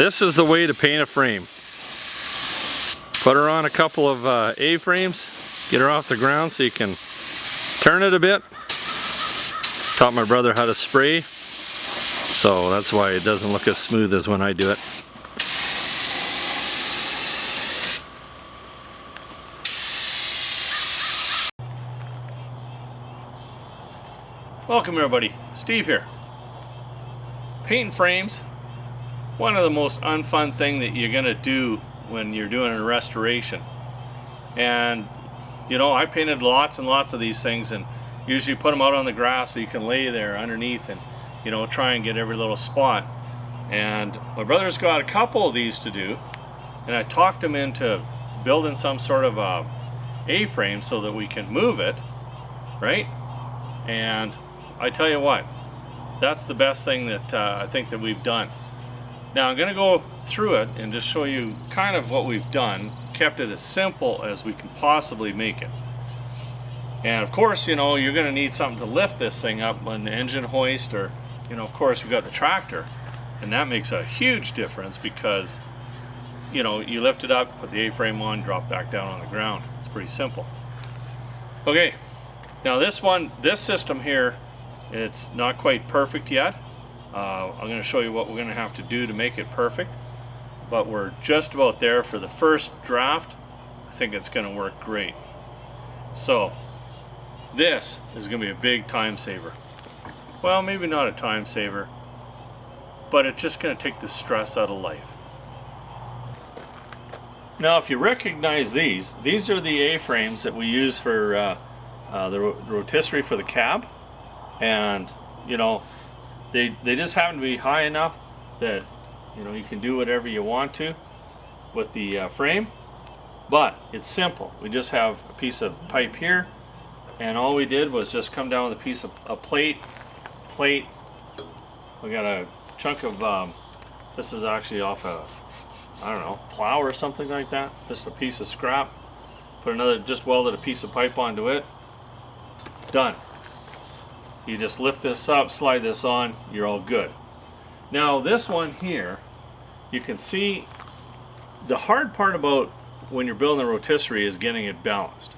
This is the way to paint a frame. Put her on a couple of A-frames, get her off the ground so you can turn it a bit. Taught my brother how to spray, so that's why it doesn't look as smooth as when I do it. Welcome everybody, Steve here. Painting frames, one of the most unfun thing that you're gonna do when you're doing a restoration. And you know, I painted lots and lots of these things, and usually put them out on the grass so you can lay there underneath and, you know, try and get every little spot. And my brother's got a couple of these to do, and I talked him into building some sort of a A-frame so that we can move it, right? And I tell you what, that's the best thing that I think that we've done. Now I'm going to go through it and just show you kind of what we've done, kept it as simple as we can possibly make it. And of course, you know, you're going to need something to lift this thing up when the engine hoist, or, you know, of course we got the tractor, and that makes a huge difference because, you know, you lift it up, put the A-frame on, drop back down on the ground. It's pretty simple. Okay, now this system here, it's not quite perfect yet. I'm going to show you what we're going to have to do to make it perfect, but we're just about there for the first draft. I think it's going to work great. So this is going to be a big time saver. Well, maybe not a time saver, but it's just going to take the stress out of life. Now if you recognize these are the A-frames that we use for the rotisserie for the cab. And you know, they just happen to be high enough that, you know, you can do whatever you want to with the frame. But it's simple. We just have a piece of pipe here, and all we did was just come down with a piece of a plate. We got a chunk of this is actually off a, I don't know, plow or something like that. Just a piece of scrap. Put another, just welded a piece of pipe onto it. Done. You just lift this up, slide this on, you're all good. Now this one here, you can see the hard part about when you're building a rotisserie is getting it balanced.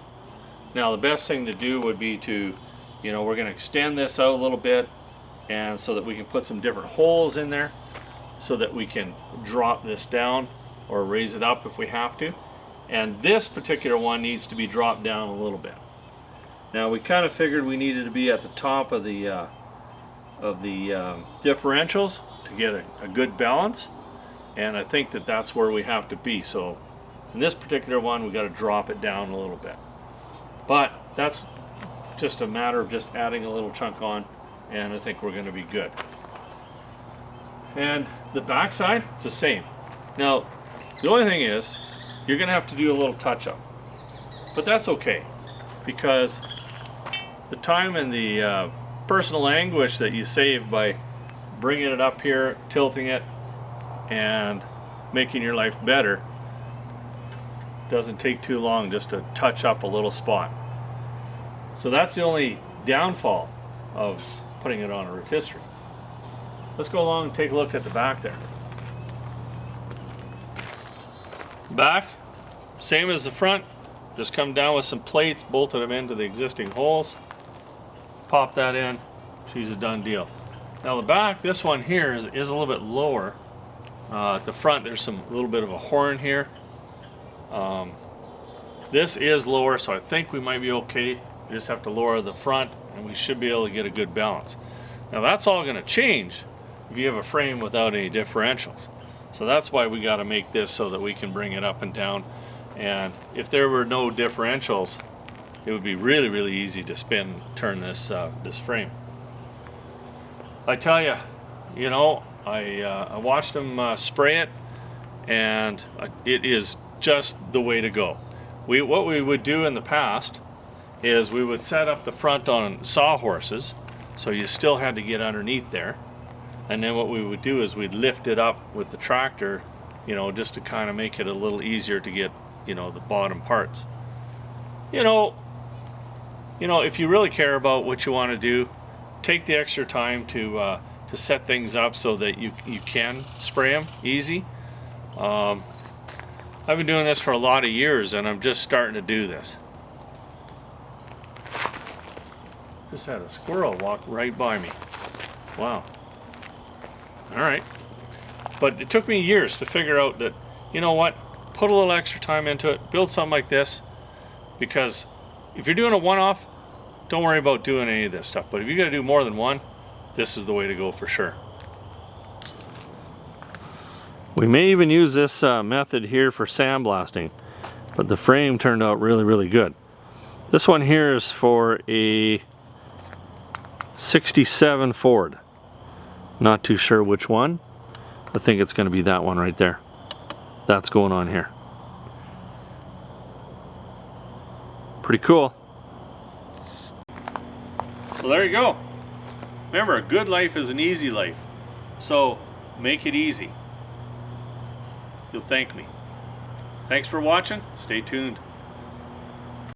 Now the best thing to do would be to, you know, we're going to extend this out a little bit, and so that we can put some different holes in there so that we can drop this down or raise it up if we have to. And this particular one needs to be dropped down a little bit. Now we kind of figured we needed to be at the top of the differentials to get a good balance, and I think that that's where we have to be. So in this particular one, we got to drop it down a little bit, but that's just a matter of just adding a little chunk on, and I think we're going to be good. And the back side, it's the same. Now the only thing is you're going to have to do a little touch-up, but that's okay, because the time and the personal anguish that you save by bringing it up here, tilting it, and making your life better doesn't take too long just to touch up a little spot. So that's the only downfall of putting it on a rotisserie. Let's go along and take a look at the back there. Back, same as the front. Just come down with some plates, bolted them into the existing holes. Pop that in, she's a done deal. Now the back, this one here is a little bit lower. At the front there's a little bit of a horn here. This is lower, so I think we might be okay. We just have to lower the front and we should be able to get a good balance. Now that's all going to change if you have a frame without any differentials. So that's why we got to make this so that we can bring it up and down. And if there were no differentials, it would be really, really easy to turn this frame. I tell you, you know, I watched them spray it, and it is just the way to go. What we would do in the past is we would set up the front on sawhorses, so you still had to get underneath there. And then what we would do is we'd lift it up with the tractor, you know, just to kind of make it a little easier to get, you know, the bottom parts. You know, if you really care about what you want to do, take the extra time to set things up so that you can spray them easy. I've been doing this for a lot of years and I'm just starting to do this. Just had a squirrel walk right by me. Wow. Alright. But it took me years to figure out that, you know what, put a little extra time into it, build something like this, because if you're doing a one-off, don't worry about doing any of this stuff. But if you got to do more than one, this is the way to go for sure. We may even use this method here for sandblasting, but the frame turned out really, really good. This one here is for a 67 Ford. Not too sure which one. I think it's going to be that one right there. That's going on here. Pretty cool. So there you go. Remember, a good life is an easy life. So make it easy. You'll thank me. Thanks for watching. Stay tuned.